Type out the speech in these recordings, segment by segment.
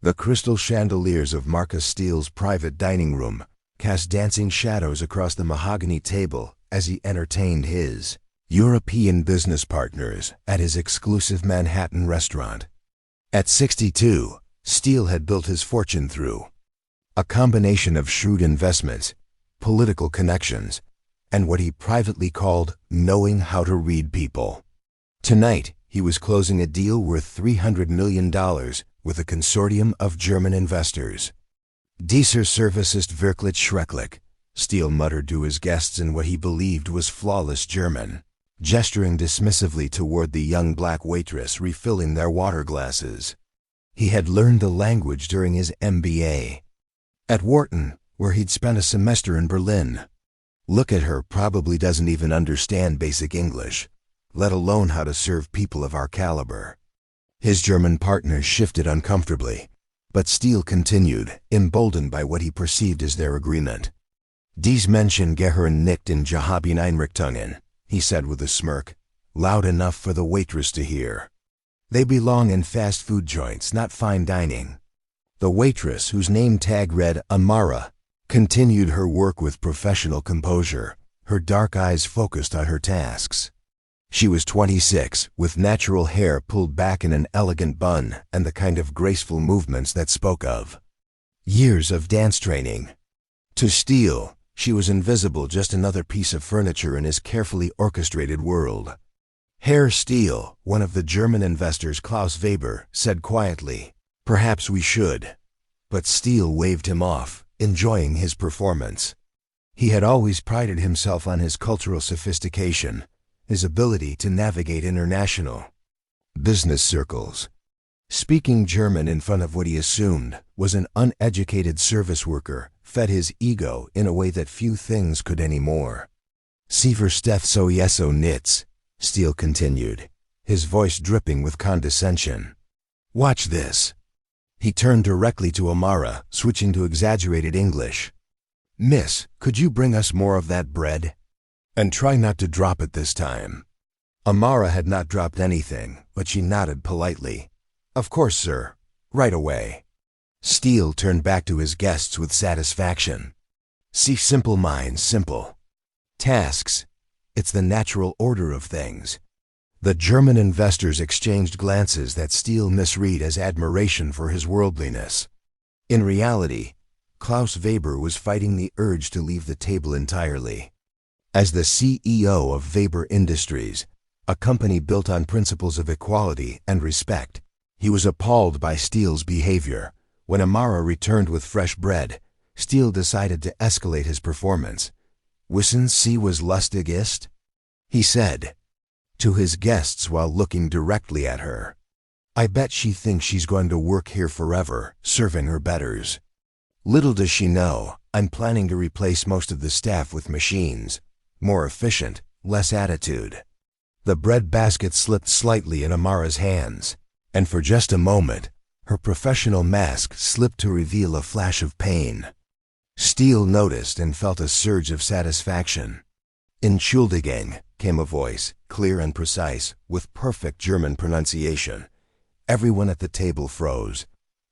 The crystal chandeliers of Marcus Steele's private dining room cast dancing shadows across the mahogany table as he entertained his European business partners at his exclusive Manhattan restaurant. At 62, Steele had built his fortune through a combination of shrewd investments, political connections, and what he privately called knowing how to read people. Tonight, he was closing a deal worth $300 million with a consortium of German investors. Dieser Service ist wirklich schrecklich, Steele muttered to his guests in what he believed was flawless German, gesturing dismissively toward the young black waitress refilling their water glasses. He had learned the language during his MBA at Wharton, where he'd spent a semester in Berlin. Look at her, probably doesn't even understand basic English, let alone how to serve people of our caliber. His German partner shifted uncomfortably, but Steele continued, emboldened by what he perceived as their agreement. Dies Menschen gehören nicht in Gehabin Einrichtungen, he said with a smirk, loud enough for the waitress to hear. They belong in fast food joints, not fine dining. The waitress, whose name tag read Amara, continued her work with professional composure, her dark eyes focused on her tasks. She was 26, with natural hair pulled back in an elegant bun and the kind of graceful movements that spoke of years of dance training. To Steele, she was invisible, just another piece of furniture in his carefully orchestrated world. Herr Steele, one of the German investors Klaus Weber, said quietly, "Perhaps we should." But Steele waved him off, enjoying his performance. He had always prided himself on his cultural sophistication, his ability to navigate international business circles. Speaking German in front of what he assumed was an uneducated service worker fed his ego in a way that few things could anymore. "Sie versteht so yeso nits," Steele continued, his voice dripping with condescension. "Watch this." He turned directly to Amara, switching to exaggerated English. "Miss, could you bring us more of that bread? And try not to drop it this time." Amara had not dropped anything, but she nodded politely. "Of course, sir. Right away." Steele turned back to his guests with satisfaction. See, simple minds, simple tasks. It's the natural order of things. The German investors exchanged glances that Steele misread as admiration for his worldliness. In reality, Klaus Weber was fighting the urge to leave the table entirely. As the CEO of Weber Industries, a company built on principles of equality and respect, he was appalled by Steele's behavior. When Amara returned with fresh bread, Steele decided to escalate his performance. "Wissen Sie, was lustig ist?" he said to his guests while looking directly at her. "I bet she thinks she's going to work here forever, serving her betters. Little does she know, I'm planning to replace most of the staff with machines. More efficient, less attitude." The bread basket slipped slightly in Amara's hands, and for just a moment, her professional mask slipped to reveal a flash of pain. Steele noticed and felt a surge of satisfaction. "Entschuldigung," came a voice, clear and precise, with perfect German pronunciation. Everyone at the table froze.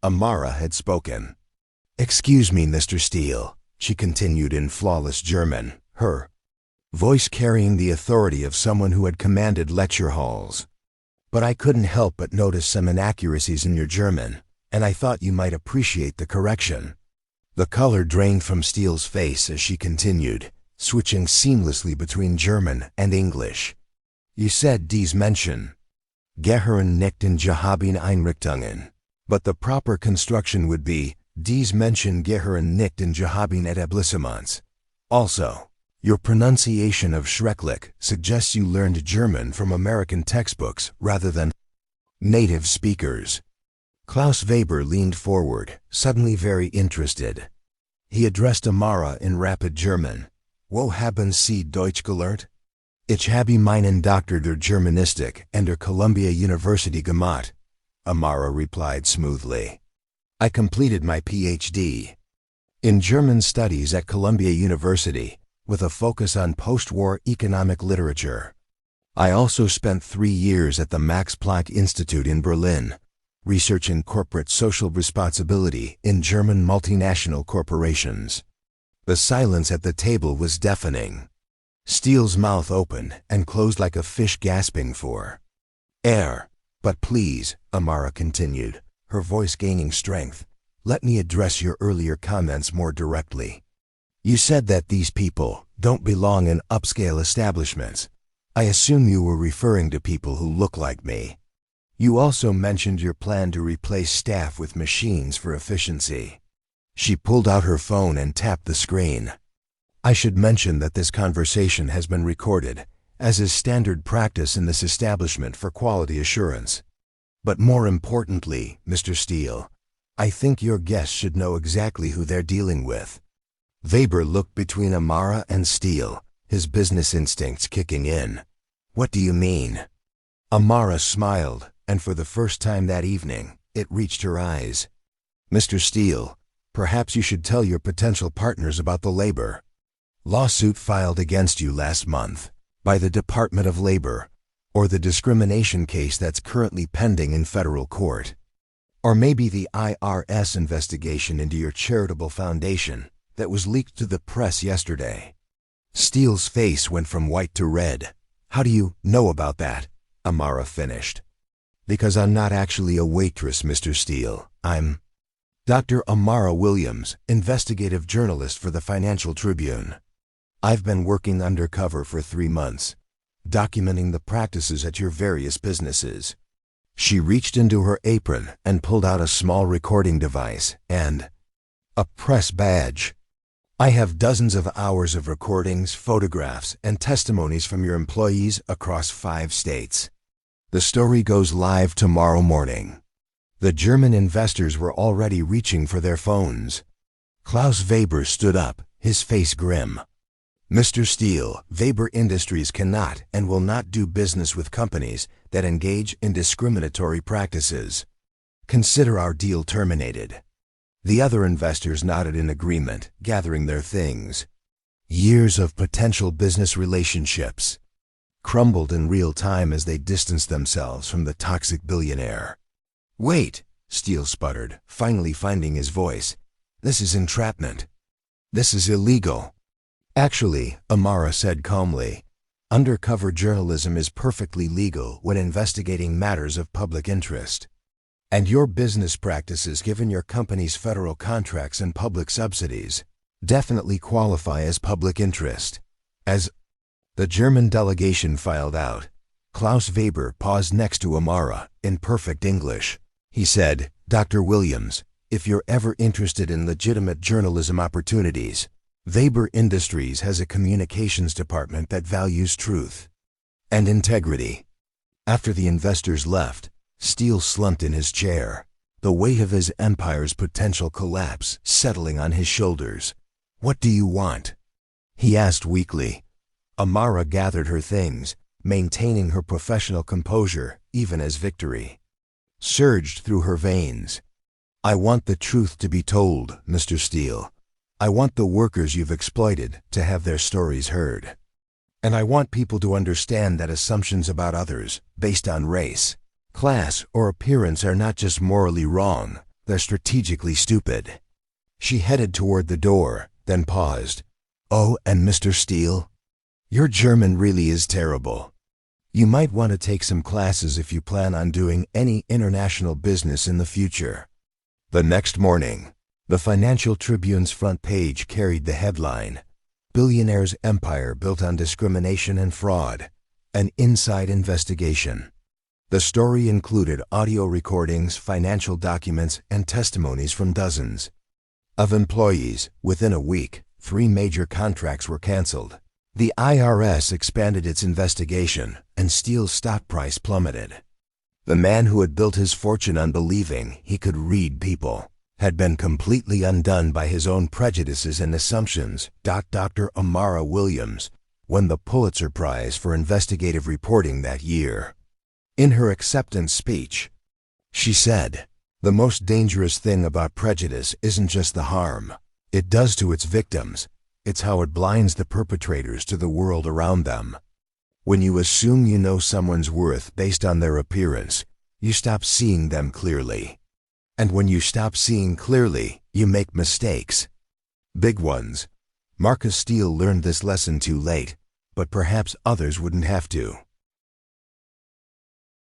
Amara had spoken. "Excuse me, Mr. Steele," she continued in flawless German, her voice carrying the authority of someone who had commanded lecture halls. "But I couldn't help but notice some inaccuracies in your German, and I thought you might appreciate the correction." The color drained from Steele's face as she continued, switching seamlessly between German and English. "You said dies Menschen gehören nicht in Gehabin Einrichtungen, but the proper construction would be dies Menschen gehören nicht in Gehabin Etablissements. Also, your pronunciation of schrecklich suggests you learned German from American textbooks rather than native speakers." Klaus Weber leaned forward, suddenly very interested. He addressed Amara in rapid German. "Wo haben Sie Deutsch gelernt?" "Ich habe meinen Doktor der Germanistik an der Columbia University gemacht," Amara replied smoothly. "I completed my PhD in German Studies at Columbia University, with a focus on post-war economic literature. I also spent 3 years at the Max Planck Institute in Berlin, researching corporate social responsibility in German multinational corporations. The silence at the table was deafening. Steele's mouth opened and closed like a fish gasping for air. "But please," Amara continued, her voice gaining strength, "let me address your earlier comments more directly. You said that these people don't belong in upscale establishments. I assume you were referring to people who look like me. You also mentioned your plan to replace staff with machines for efficiency." She pulled out her phone and tapped the screen. "I should mention that this conversation has been recorded, as is standard practice in this establishment for quality assurance. But more importantly, Mr. Steele, I think your guests should know exactly who they're dealing with." Weber looked between Amara and Steele, his business instincts kicking in. "What do you mean?" Amara smiled, and for the first time that evening, it reached her eyes. "Mr. Steele, perhaps you should tell your potential partners about the labor lawsuit filed against you last month by the Department of Labor, or the discrimination case that's currently pending in federal court. Or maybe the IRS investigation into your charitable foundation that was leaked to the press yesterday." Steele's face went from white to red. "How do you know about that?" Amara finished. "Because I'm not actually a waitress, Mr. Steele. I'm Dr. Amara Williams, investigative journalist for the Financial Tribune. I've been working undercover for 3 months, documenting the practices at your various businesses." She reached into her apron and pulled out a small recording device and a press badge. "I have dozens of hours of recordings, photographs, and testimonies from your employees across 5 states. The story goes live tomorrow morning." The German investors were already reaching for their phones. Klaus Weber stood up, his face grim. "Mr. Steele, Weber Industries cannot and will not do business with companies that engage in discriminatory practices. Consider our deal terminated." The other investors nodded in agreement, gathering their things. Years of potential business relationships crumbled in real time as they distanced themselves from the toxic billionaire. "Wait," Steele sputtered, finally finding his voice. "This is entrapment. This is illegal." "Actually," Amara said calmly, "undercover journalism is perfectly legal when investigating matters of public interest. And your business practices, given your company's federal contracts and public subsidies, definitely qualify as public interest." As the German delegation filed out, Klaus Weber paused next to Amara in perfect English. He said, "Dr. Williams, if you're ever interested in legitimate journalism opportunities, Weber Industries has a communications department that values truth and integrity." After the investors left, Steele slumped in his chair, the weight of his empire's potential collapse settling on his shoulders. "What do you want?" he asked weakly. Amara gathered her things, maintaining her professional composure even as victory surged through her veins. "I want the truth to be told, Mr. Steele. I want the workers you've exploited to have their stories heard. And I want people to understand that assumptions about others, based on race, class, or appearance are not just morally wrong, they're strategically stupid." She headed toward the door, then paused. "Oh, and Mr. Steele, your German really is terrible. You might want to take some classes if you plan on doing any international business in the future." The next morning, the Financial Tribune's front page carried the headline, "Billionaire's Empire Built on Discrimination and Fraud, an Inside Investigation." The story included audio recordings, financial documents, and testimonies from dozens of employees. Within a week, 3 major contracts were canceled. The IRS expanded its investigation, and Steele's stock price plummeted. The man who had built his fortune on believing he could read people had been completely undone by his own prejudices and assumptions. Dr. Amara Williams won the Pulitzer Prize for investigative reporting that year. In her acceptance speech, she said, "The most dangerous thing about prejudice isn't just the harm it does to its victims, it's how it blinds the perpetrators to the world around them. When you assume you know someone's worth based on their appearance, you stop seeing them clearly. And when you stop seeing clearly, you make mistakes. Big ones. Marcus Steele learned this lesson too late, but perhaps others wouldn't have to.